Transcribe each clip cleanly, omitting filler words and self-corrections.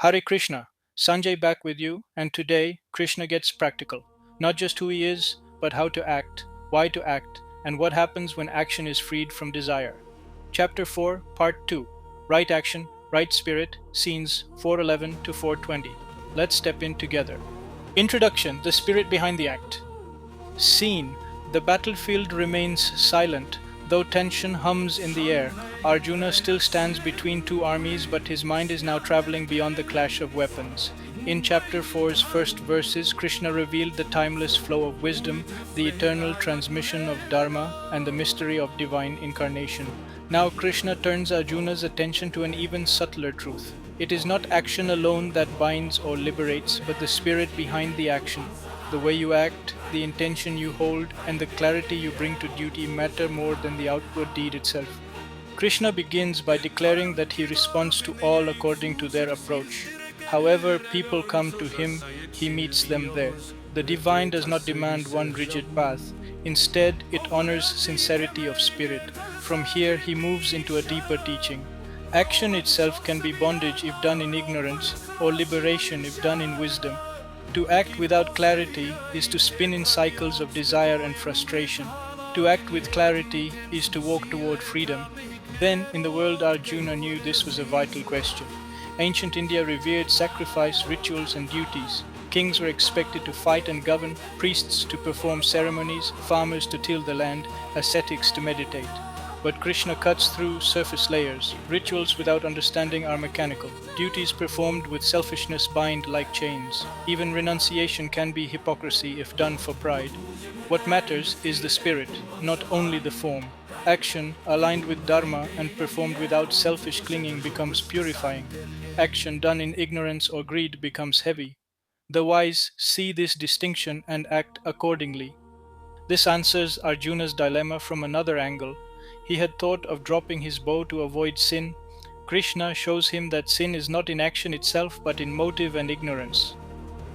Hare Krishna, Sanjay back with you, and today Krishna gets practical. Not just who he is, but how to act, why to act, and what happens when action is freed from desire. Chapter 4, Part 2, Right Action, Right Spirit, Scenes 411 to 420. Let's step in together. Introduction, the spirit behind the act. Scene: the battlefield remains silent, though tension hums in the air. Arjuna still stands between two armies, but his mind is now traveling beyond the clash of weapons. In chapter 4's first verses, Krishna revealed the timeless flow of wisdom, the eternal transmission of Dharma, and the mystery of divine incarnation. Now Krishna turns Arjuna's attention to an even subtler truth. It is not action alone that binds or liberates, but the spirit behind the action. The way you act, the intention you hold, and the clarity you bring to duty matter more than the outward deed itself. Krishna begins by declaring that he responds to all according to their approach. However people come to him, he meets them there. The divine does not demand one rigid path. Instead, it honors sincerity of spirit. From here, he moves into a deeper teaching. Action itself can be bondage if done in ignorance, or liberation if done in wisdom. To act without clarity is to spin in cycles of desire and frustration. To act with clarity is to walk toward freedom. Then, in the world, Arjuna knew this was a vital question. Ancient India revered sacrifice, rituals, and duties. Kings were expected to fight and govern, priests to perform ceremonies, farmers to till the land, ascetics to meditate. But Krishna cuts through surface layers. Rituals without understanding are mechanical. Duties performed with selfishness bind like chains. Even renunciation can be hypocrisy if done for pride. What matters is the spirit, not only the form. Action, aligned with Dharma and performed without selfish clinging, becomes purifying. Action done in ignorance or greed becomes heavy. The wise see this distinction and act accordingly. This answers Arjuna's dilemma from another angle. He had thought of dropping his bow to avoid sin. Krishna shows him that sin is not in action itself but in motive and ignorance.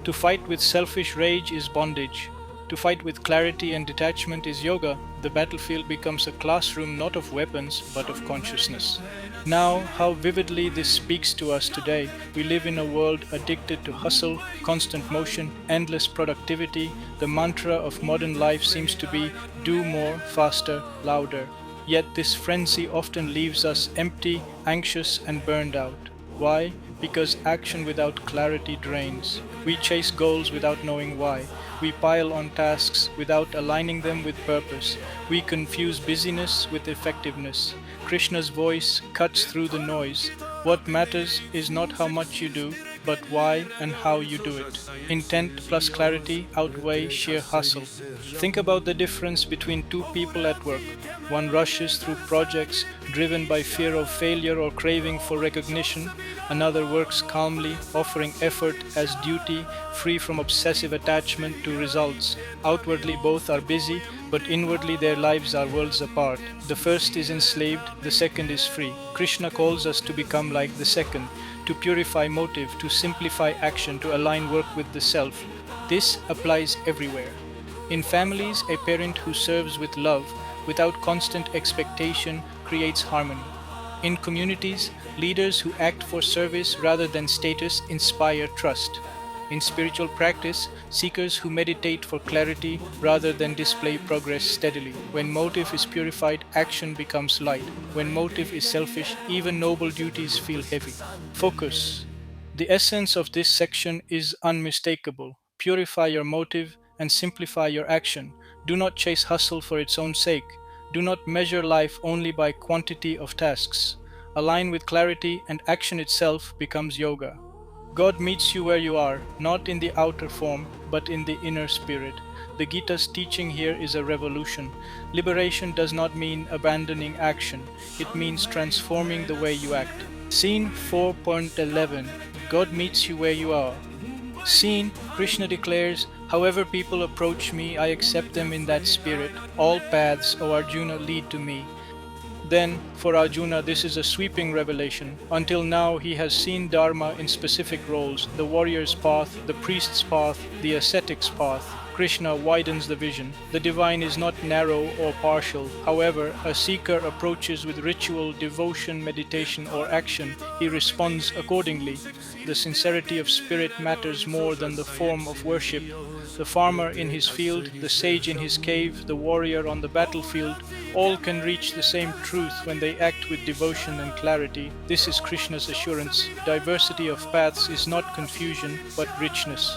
To fight with selfish rage is bondage. To fight with clarity and detachment is yoga. The battlefield becomes a classroom not of weapons but of consciousness. Now, how vividly this speaks to us today. We live in a world addicted to hustle, constant motion, endless productivity. The mantra of modern life seems to be do more, faster, louder. Yet this frenzy often leaves us empty, anxious, and burned out. Why? Because action without clarity drains. We chase goals without knowing why. We pile on tasks without aligning them with purpose. We confuse busyness with effectiveness. Krishna's voice cuts through the noise. What matters is not how much you do, but why and how you do it. Intent plus clarity outweigh sheer hustle. Think about the difference between two people at work. One rushes through projects driven by fear of failure or craving for recognition. Another works calmly, offering effort as duty, free from obsessive attachment to results. Outwardly both are busy, but inwardly their lives are worlds apart. The first is enslaved, the second is free. Krishna calls us to become like the second, to purify motive, to simplify action, to align work with the self. This applies everywhere. In families, a parent who serves with love, without constant expectation, creates harmony. In communities, leaders who act for service rather than status inspire trust. In spiritual practice, seekers who meditate for clarity rather than display progress steadily. When motive is purified, action becomes light. When motive is selfish, even noble duties feel heavy. Focus. The essence of this section is unmistakable. Purify your motive and simplify your action. Do not chase hustle for its own sake. Do not measure life only by quantity of tasks. Align with clarity and action itself becomes yoga. God meets you where you are, not in the outer form, but in the inner spirit. The Gita's teaching here is a revolution. Liberation does not mean abandoning action. It means transforming the way you act. Scene 4.11. God meets you where you are. Scene, Krishna declares, however people approach me, I accept them in that spirit. All paths, O Arjuna, lead to me. Then, for Arjuna, this is a sweeping revelation. Until now, he has seen Dharma in specific roles, the warrior's path, the priest's path, the ascetic's path. Krishna widens the vision. The divine is not narrow or partial. However, a seeker approaches with ritual, devotion, meditation, or action, he responds accordingly. The sincerity of spirit matters more than the form of worship. The farmer in his field, the sage in his cave, the warrior on the battlefield, all can reach the same truth when they act with devotion and clarity. This is Krishna's assurance. Diversity of paths is not confusion, but richness.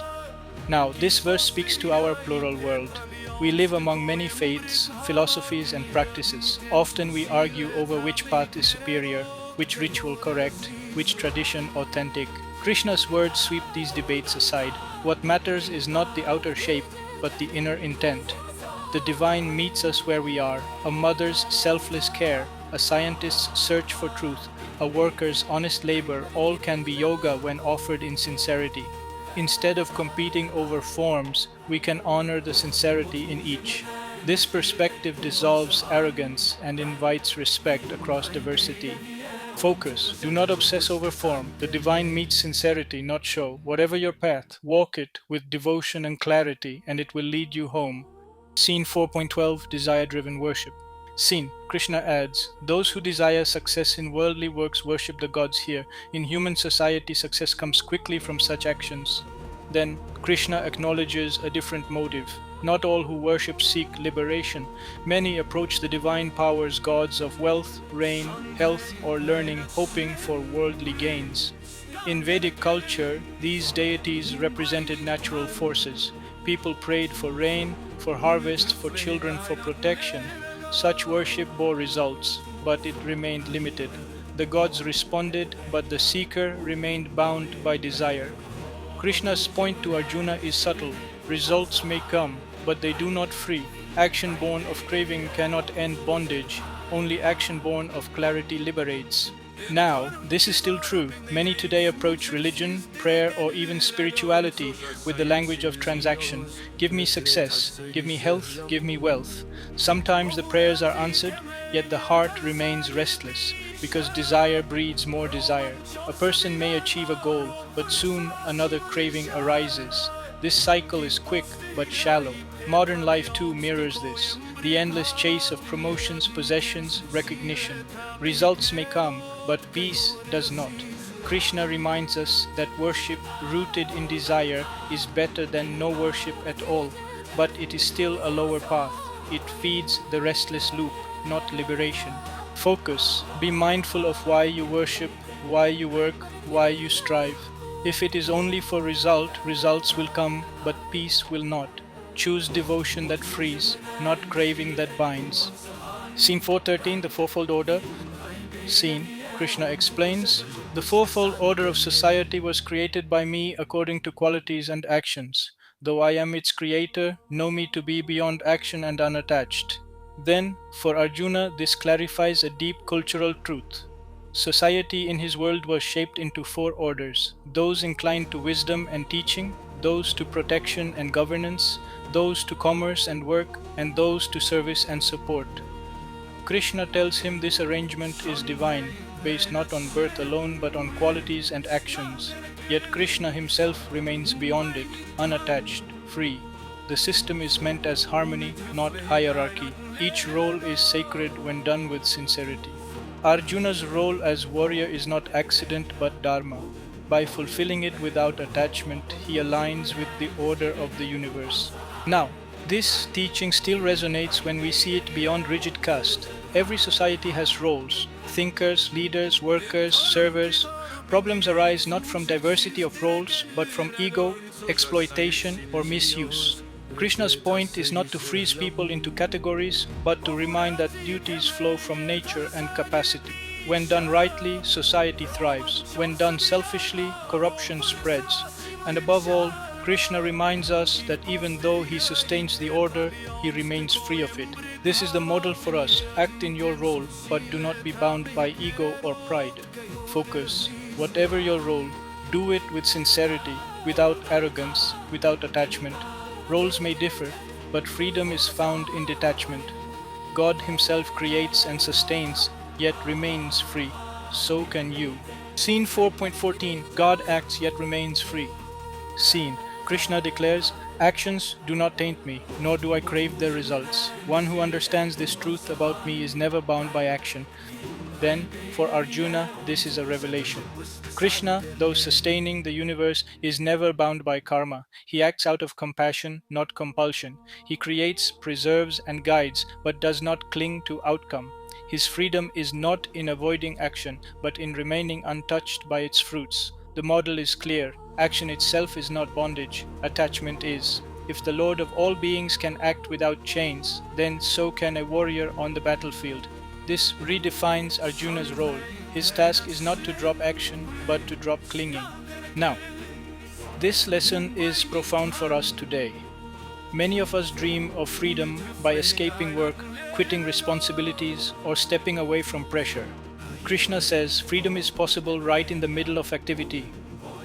Now, this verse speaks to our plural world. We live among many faiths, philosophies, and practices. Often we argue over which path is superior, which ritual correct, which tradition authentic. Krishna's words sweep these debates aside. What matters is not the outer shape, but the inner intent. The divine meets us where we are, a mother's selfless care, a scientist's search for truth, a worker's honest labor, all can be yoga when offered in sincerity. Instead of competing over forms, we can honor the sincerity in each. This perspective dissolves arrogance and invites respect across diversity. Focus. Do not obsess over form. The divine meets sincerity, not show. Whatever your path, walk it with devotion and clarity, and it will lead you home. Scene 4.12 Desire-driven worship. Scene. Krishna adds, those who desire success in worldly works worship the gods here. In human society, success comes quickly from such actions. Then Krishna acknowledges a different motive. Not all who worship seek liberation. Many approach the divine powers, gods of wealth, rain, health, or learning, hoping for worldly gains. In Vedic culture, these deities represented natural forces. People prayed for rain, for harvest, for children, for protection. Such worship bore results, but it remained limited. The gods responded, but the seeker remained bound by desire. Krishna's point to Arjuna is subtle. Results may come, but they do not free. Action born of craving cannot end bondage. Only action born of clarity liberates. Now, this is still true. Many today approach religion, prayer, or even spirituality with the language of transaction. Give me success, give me health, give me wealth. Sometimes the prayers are answered, yet the heart remains restless, because desire breeds more desire. A person may achieve a goal, but soon another craving arises. This cycle is quick but shallow. Modern life too mirrors this. The endless chase of promotions, possessions, recognition. Results may come, but peace does not. Krishna reminds us that worship rooted in desire is better than no worship at all, but it is still a lower path. It feeds the restless loop, not liberation. Focus. Be mindful of why you worship, why you work, why you strive. If it is only for results will come, but peace will not. Choose devotion that frees, not craving that binds. Scene 413, the Fourfold Order. Scene. Krishna explains, the fourfold order of society was created by me according to qualities and actions. Though I am its creator, know me to be beyond action and unattached. Then, for Arjuna, this clarifies a deep cultural truth. Society in his world was shaped into four orders: those inclined to wisdom and teaching, those to protection and governance, those to commerce and work, and those to service and support. Krishna tells him this arrangement is divine, based not on birth alone but on qualities and actions. Yet Krishna himself remains beyond it, unattached, free. The system is meant as harmony, not hierarchy. Each role is sacred when done with sincerity. Arjuna's role as warrior is not accident but dharma. By fulfilling it without attachment, he aligns with the order of the universe. Now, this teaching still resonates when we see it beyond rigid caste. Every society has roles: thinkers, leaders, workers, servers. Problems arise not from diversity of roles, but from ego, exploitation, or misuse. Krishna's point is not to freeze people into categories, but to remind that duties flow from nature and capacity. When done rightly, society thrives. When done selfishly, corruption spreads. And above all, Krishna reminds us that even though he sustains the order, he remains free of it. This is the model for us. Act in your role, but do not be bound by ego or pride. Focus. Whatever your role, do it with sincerity, without arrogance, without attachment. Roles may differ, but freedom is found in detachment. God himself creates and sustains, yet remains free. So can you. Scene 4.14, God acts yet remains free. Scene. Krishna declares, Actions do not taint me, nor do I crave their results. One who understands this truth about me is never bound by action. Then, for Arjuna, this is a revelation. Krishna, though sustaining the universe, is never bound by karma. He acts out of compassion, not compulsion. He creates, preserves, and guides, but does not cling to outcome. His freedom is not in avoiding action, but in remaining untouched by its fruits. The model is clear. Action itself is not bondage, attachment is. If the Lord of all beings can act without chains, then so can a warrior on the battlefield. This redefines Arjuna's role. His task is not to drop action, but to drop clinging. Now, this lesson is profound for us today. Many of us dream of freedom by escaping work, quitting responsibilities, or stepping away from pressure. Krishna says freedom is possible right in the middle of activity.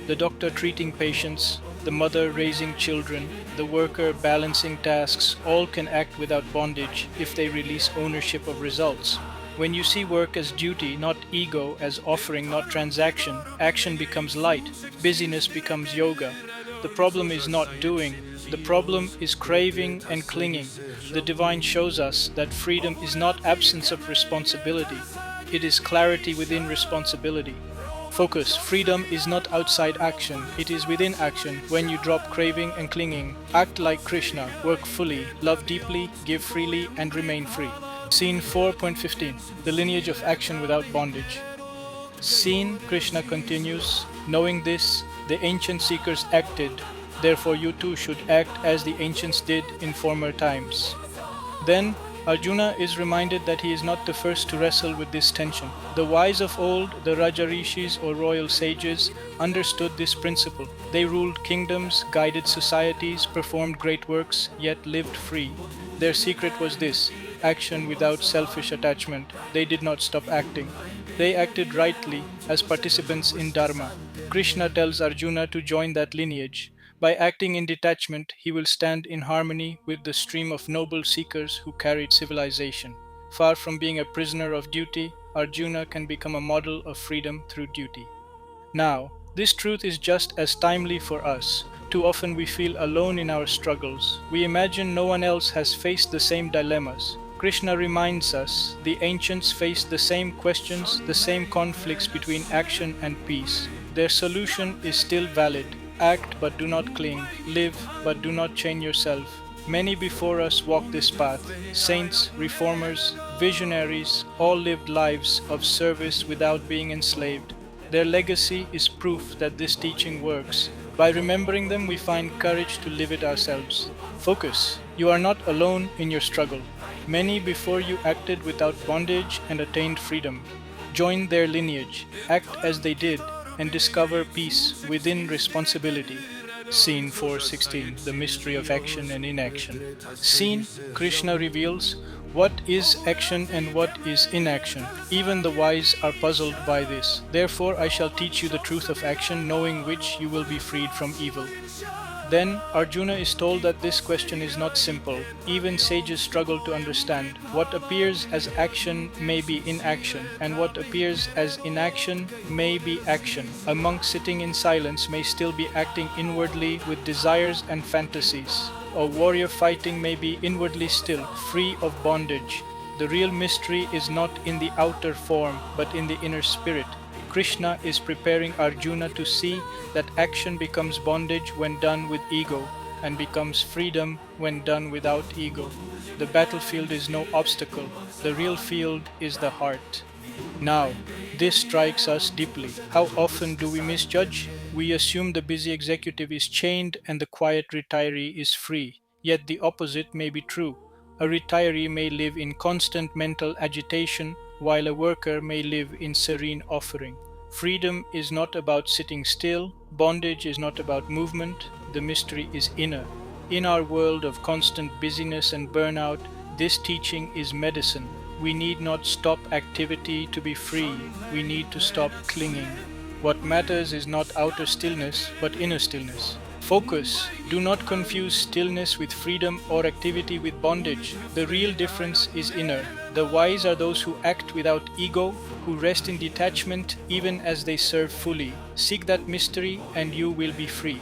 The doctor treating patients, the mother raising children, the worker balancing tasks, all can act without bondage if they release ownership of results. When you see work as duty, not ego, as offering, not transaction, action becomes light, busyness becomes yoga. The problem is not doing, the problem is craving and clinging. The divine shows us that freedom is not absence of responsibility, it is clarity within responsibility. Focus. Freedom is not outside action, it is within action. When you drop craving and clinging, act like Krishna, work fully, love deeply, give freely, and remain free. Scene 4.15. The lineage of action without bondage. Scene, Krishna continues, knowing this, the ancient seekers acted, therefore you too should act as the ancients did in former times. Then, Arjuna is reminded that he is not the first to wrestle with this tension. The wise of old, the Raja Rishis or royal sages, understood this principle. They ruled kingdoms, guided societies, performed great works, yet lived free. Their secret was this: action without selfish attachment. They did not stop acting. They acted rightly as participants in Dharma. Krishna tells Arjuna to join that lineage. By acting in detachment, he will stand in harmony with the stream of noble seekers who carried civilization. Far from being a prisoner of duty, Arjuna can become a model of freedom through duty. Now, this truth is just as timely for us. Too often we feel alone in our struggles. We imagine no one else has faced the same dilemmas. Krishna reminds us the ancients faced the same questions, the same conflicts between action and peace. Their solution is still valid. Act but do not cling. Live but do not chain yourself. Many before us walked this path. Saints, reformers, visionaries, all lived lives of service without being enslaved. Their legacy is proof that this teaching works. By remembering them, we find courage to live it ourselves. Focus. You are not alone in your struggle. Many before you acted without bondage and attained freedom. Join their lineage. Act as they did and discover peace within responsibility. Scene 4.16. The mystery of action and inaction. Scene, Krishna reveals what is action and what is inaction. Even the wise are puzzled by this. Therefore I shall teach you the truth of action, knowing which you will be freed from evil. Then Arjuna is told that this question is not simple. Even sages struggle to understand. What appears as action may be inaction, and what appears as inaction may be action. A monk sitting in silence may still be acting inwardly with desires and fantasies. A warrior fighting may be inwardly still, free of bondage. The real mystery is not in the outer form, but in the inner spirit. Krishna is preparing Arjuna to see that action becomes bondage when done with ego, and becomes freedom when done without ego. The battlefield is no obstacle, the real field is the heart. Now, this strikes us deeply. How often do we misjudge? We assume the busy executive is chained and the quiet retiree is free. Yet the opposite may be true. A retiree may live in constant mental agitation, while a worker may live in serene offering. Freedom is not about sitting still, bondage is not about movement, the mystery is inner. In our world of constant busyness and burnout, this teaching is medicine. We need not stop activity to be free, we need to stop clinging. What matters is not outer stillness, but inner stillness. Focus. Do not confuse stillness with freedom or activity with bondage. The real difference is inner. The wise are those who act without ego, who rest in detachment even as they serve fully. Seek that mystery and you will be free.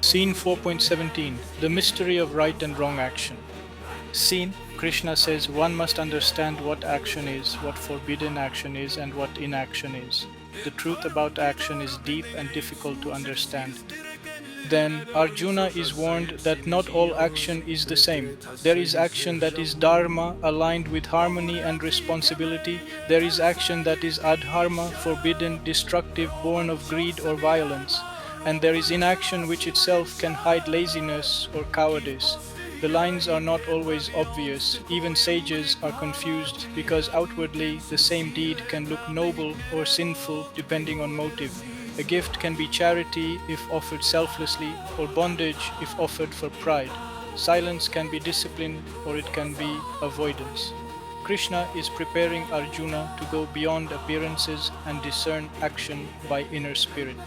Scene 4.17, The Mystery of Right and Wrong Action. Scene, Krishna says one must understand what action is, what forbidden action is, and what inaction is. The truth about action is deep and difficult to understand. Then Arjuna is warned that not all action is the same. There is action that is dharma, aligned with harmony and responsibility. There is action that is adharma, forbidden, destructive, born of greed or violence. And there is inaction which itself can hide laziness or cowardice. The lines are not always obvious. Even sages are confused because outwardly the same deed can look noble or sinful depending on motive. A gift can be charity if offered selflessly, or bondage if offered for pride. Silence can be discipline, or it can be avoidance. Krishna is preparing Arjuna to go beyond appearances and discern action by inner spirit.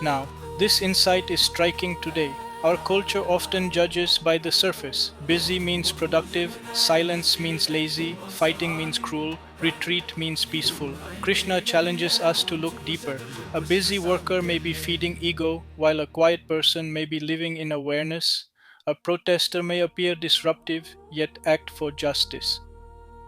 Now, this insight is striking today. Our culture often judges by the surface. Busy means productive, silence means lazy, fighting means cruel, retreat means peaceful. Krishna challenges us to look deeper. A busy worker may be feeding ego, while a quiet person may be living in awareness. A protester may appear disruptive, yet act for justice.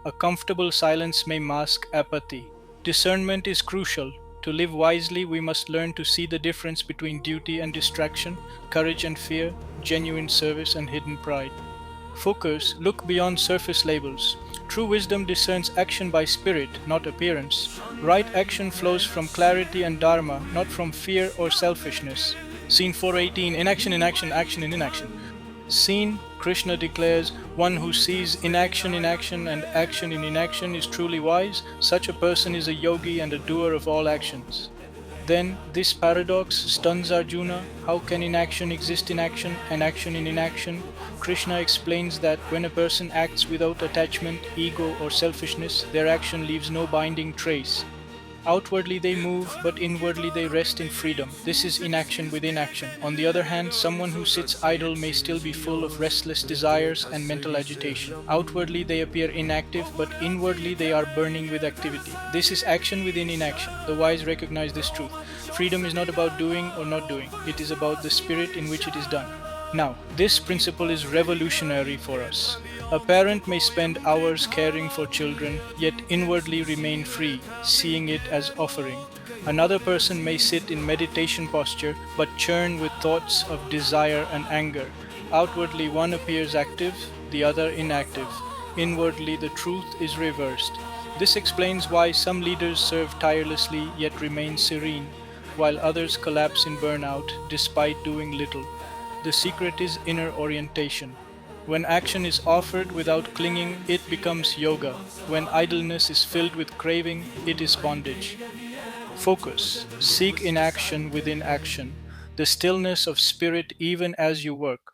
A comfortable silence may mask apathy. Discernment is crucial. To live wisely, we must learn to see the difference between duty and distraction, courage and fear, genuine service and hidden pride. Focus, look beyond surface labels. True wisdom discerns action by spirit, not appearance. Right action flows from clarity and dharma, not from fear or selfishness. Scene 418, Inaction, inaction, action in inaction. Scene, Krishna declares, one who sees inaction in action and action in inaction is truly wise. Such a person is a yogi and a doer of all actions. Then this paradox stuns Arjuna. How can inaction exist in action and action in inaction? Krishna explains that when a person acts without attachment, ego, or selfishness, their action leaves no binding trace. Outwardly they move, but inwardly they rest in freedom. This is inaction within action. On the other hand, someone who sits idle may still be full of restless desires and mental agitation. Outwardly they appear inactive, but inwardly they are burning with activity. This is action within inaction. The wise recognize this truth. Freedom is not about doing or not doing. It is about the spirit in which it is done. Now, this principle is revolutionary for us. A parent may spend hours caring for children, yet inwardly remain free, seeing it as offering. Another person may sit in meditation posture, but churn with thoughts of desire and anger. Outwardly one appears active, the other inactive. Inwardly the truth is reversed. This explains why some leaders serve tirelessly yet remain serene, while others collapse in burnout despite doing little. The secret is inner orientation. When action is offered without clinging, it becomes yoga. When idleness is filled with craving, it is bondage. Focus. Seek inaction within action, the stillness of spirit even as you work.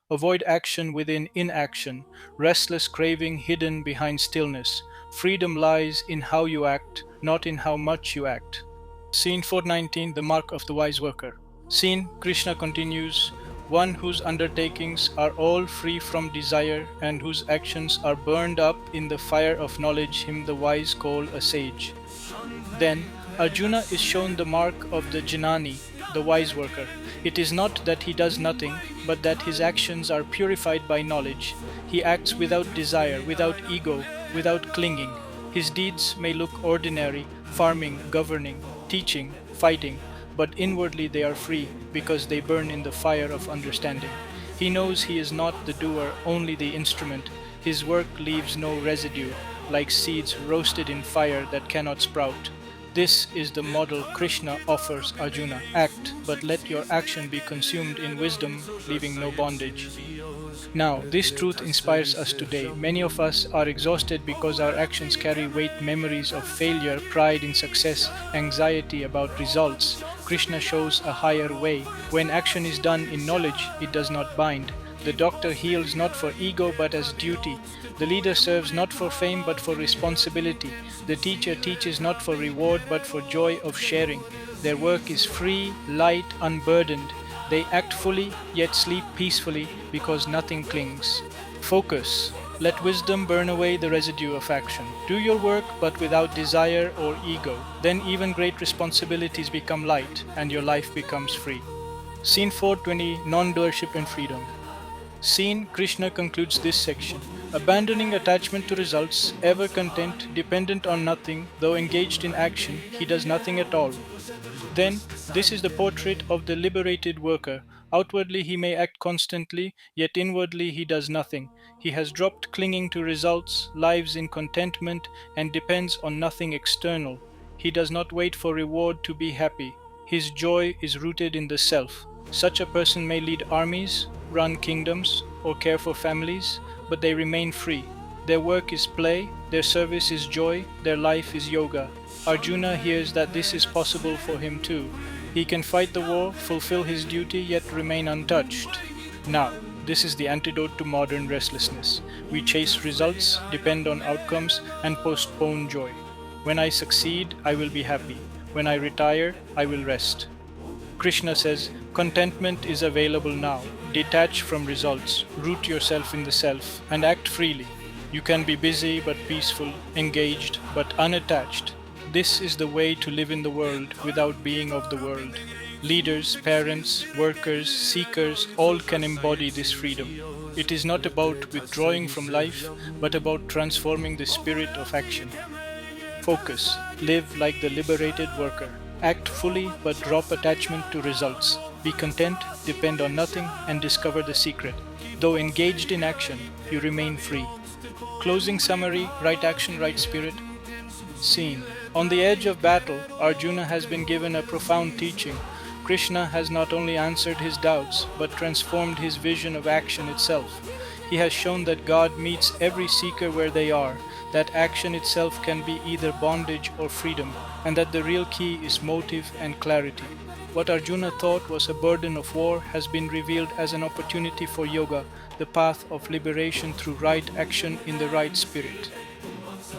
Avoid action within inaction, restless craving hidden behind stillness. Freedom lies in how you act, not in how much you act. Scene 419, The Mark of the Wise Worker. Scene, Krishna continues, one whose undertakings are all free from desire and whose actions are burned up in the fire of knowledge, him the wise call a sage. Then Arjuna is shown the mark of the Jnani, the wise worker. It is not that he does nothing, but that his actions are purified by knowledge. He acts without desire, without ego, without clinging. His deeds may look ordinary, farming, governing, teaching, fighting, but inwardly they are free because they burn in the fire of understanding. He knows he is not the doer, only the instrument. His work leaves no residue, like seeds roasted in fire that cannot sprout. This is the model Krishna offers Arjuna. Act, but let your action be consumed in wisdom, leaving no bondage. Now, this truth inspires us today. Many of us are exhausted because our actions carry weight memories of failure, pride in success, anxiety about results. Krishna shows a higher way. When action is done in knowledge, it does not bind. The doctor heals not for ego but as duty. The leader serves not for fame but for responsibility. The teacher teaches not for reward but for joy of sharing. Their work is free, light, unburdened. They act fully yet sleep peacefully because nothing clings. Focus. Let wisdom burn away the residue of action. Do your work but without desire or ego. Then even great responsibilities become light and your life becomes free. Scene 420, Non-doership and Freedom. Scene Krishna concludes this section. Abandoning attachment to results, ever content, dependent on nothing, though engaged in action, he does nothing at all. Then, this is the portrait of the liberated worker. Outwardly he may act constantly, yet inwardly he does nothing. He has dropped clinging to results, lives in contentment, and depends on nothing external. He does not wait for reward to be happy. His joy is rooted in the self. Such a person may lead armies, run kingdoms, or care for families, but they remain free. Their work is play, their service is joy, their life is yoga. Arjuna hears that this is possible for him too. He can fight the war, fulfill his duty, yet remain untouched. Now, this is the antidote to modern restlessness. We chase results, depend on outcomes, and postpone joy. When I succeed, I will be happy. When I retire, I will rest. Krishna says, contentment is available now. Detach from results, root yourself in the self, and act freely. You can be busy but peaceful, engaged but unattached. This is the way to live in the world without being of the world. Leaders, parents, workers, seekers, all can embody this freedom. It is not about withdrawing from life, but about transforming the spirit of action. Focus. Live like the liberated worker. Act fully but drop attachment to results. Be content, depend on nothing, and discover the secret. Though engaged in action, you remain free. Closing summary, right action, right spirit. Scene. On the edge of battle, Arjuna has been given a profound teaching. Krishna has not only answered his doubts, but transformed his vision of action itself. He has shown that God meets every seeker where they are, that action itself can be either bondage or freedom, and that the real key is motive and clarity. What Arjuna thought was a burden of war has been revealed as an opportunity for yoga, the path of liberation through right action in the right spirit.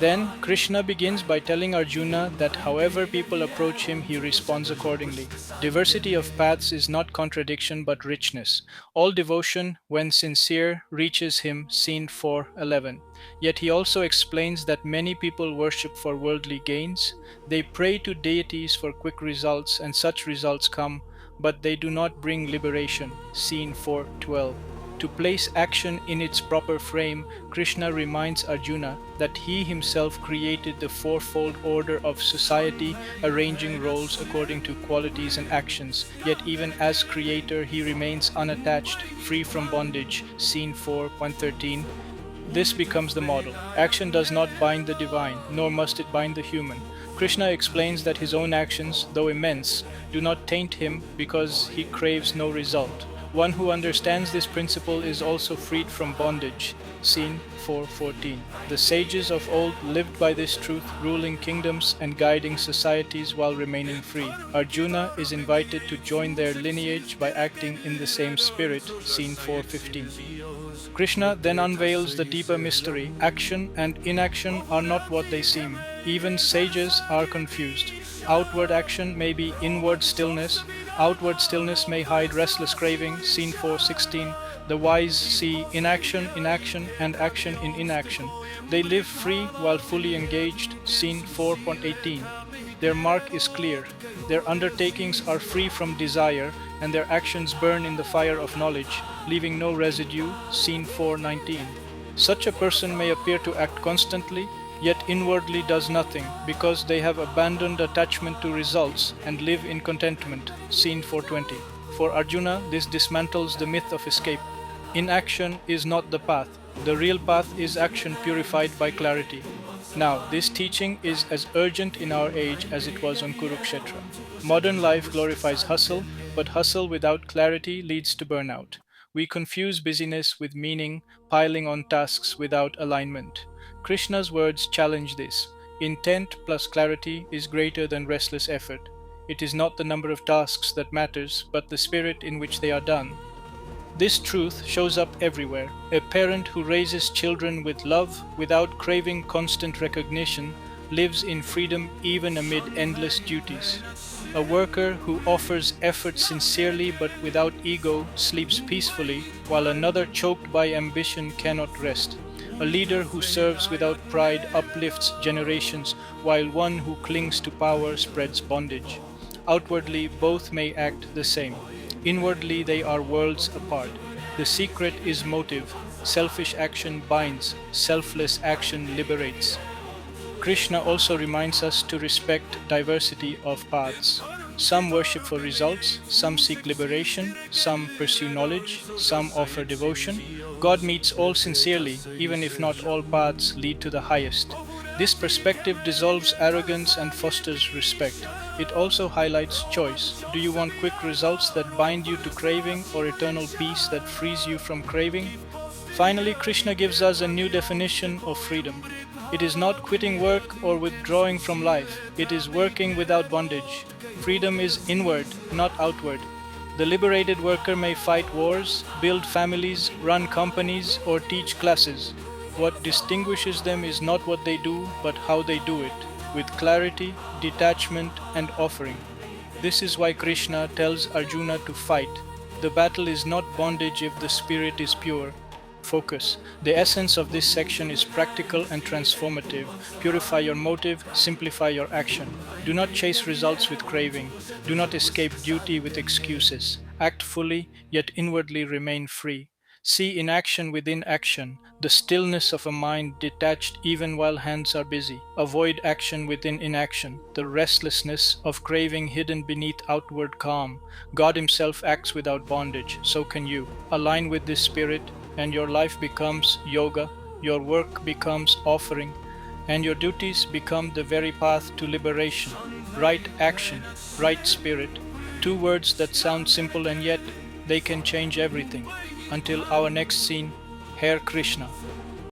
Then Krishna begins by telling Arjuna that however people approach him, he responds accordingly. Diversity of paths is not contradiction but richness. All devotion, when sincere, reaches him, scene 4.11. Yet he also explains that many people worship for worldly gains. They pray to deities for quick results, and such results come, but they do not bring liberation, scene 4.12. To place action in its proper frame, Krishna reminds Arjuna that he himself created the fourfold order of society, arranging roles according to qualities and actions. Yet even as creator, he remains unattached, free from bondage. Scene 4.13. This becomes the model. Action does not bind the divine, nor must it bind the human. Krishna explains that his own actions, though immense, do not taint him because he craves no result. One who understands this principle is also freed from bondage. Scene 4.14. The sages of old lived by this truth, ruling kingdoms and guiding societies while remaining free. Arjuna is invited to join their lineage by acting in the same spirit. Scene 4.15. Krishna then unveils the deeper mystery. Action and inaction are not what they seem. Even sages are confused. Outward action may be inward stillness. Outward stillness may hide restless craving. Scene 4.16. The wise see inaction in action and action in inaction. They live free while fully engaged. Scene 4.18. Their mark is clear. Their undertakings are free from desire, and their actions burn in the fire of knowledge, leaving no residue. Scene 4.19. Such a person may appear to act constantly, yet inwardly does nothing, because they have abandoned attachment to results and live in contentment. Scene 420. For Arjuna, this dismantles the myth of escape. Inaction is not the path. The real path is action purified by clarity. Now, this teaching is as urgent in our age as it was on Kurukshetra. Modern life glorifies hustle, but hustle without clarity leads to burnout. We confuse busyness with meaning, piling on tasks without alignment. Krishna's words challenge this. Intent plus clarity is greater than restless effort. It is not the number of tasks that matters, but the spirit in which they are done. This truth shows up everywhere. A parent who raises children with love, without craving constant recognition, lives in freedom even amid endless duties. A worker who offers effort sincerely but without ego sleeps peacefully, while another choked by ambition cannot rest. A leader who serves without pride uplifts generations, while one who clings to power spreads bondage. Outwardly, both may act the same. Inwardly, they are worlds apart. The secret is motive. Selfish action binds, selfless action liberates. Krishna also reminds us to respect diversity of paths. Some worship for results, some seek liberation, some pursue knowledge, some offer devotion. God meets all sincerely, even if not all paths lead to the highest. This perspective dissolves arrogance and fosters respect. It also highlights choice. Do you want quick results that bind you to craving, or eternal peace that frees you from craving? Finally, Krishna gives us a new definition of freedom. It is not quitting work or withdrawing from life. It is working without bondage. Freedom is inward, not outward. The liberated worker may fight wars, build families, run companies, or teach classes. What distinguishes them is not what they do, but how they do it, with clarity, detachment, and offering. This is why Krishna tells Arjuna to fight. The battle is not bondage if the spirit is pure. Focus. The essence of this section is practical and transformative. Purify your motive, simplify your action. Do not chase results with craving. Do not escape duty with excuses. Act fully, yet inwardly remain free. See inaction within action, the stillness of a mind detached even while hands are busy. Avoid action within inaction, the restlessness of craving hidden beneath outward calm. God Himself acts without bondage, so can you. Align with this spirit, and your life becomes yoga, your work becomes offering, and your duties become the very path to liberation. Right action, right spirit. Two words that sound simple and yet they can change everything. Until our next scene, Hare Krishna.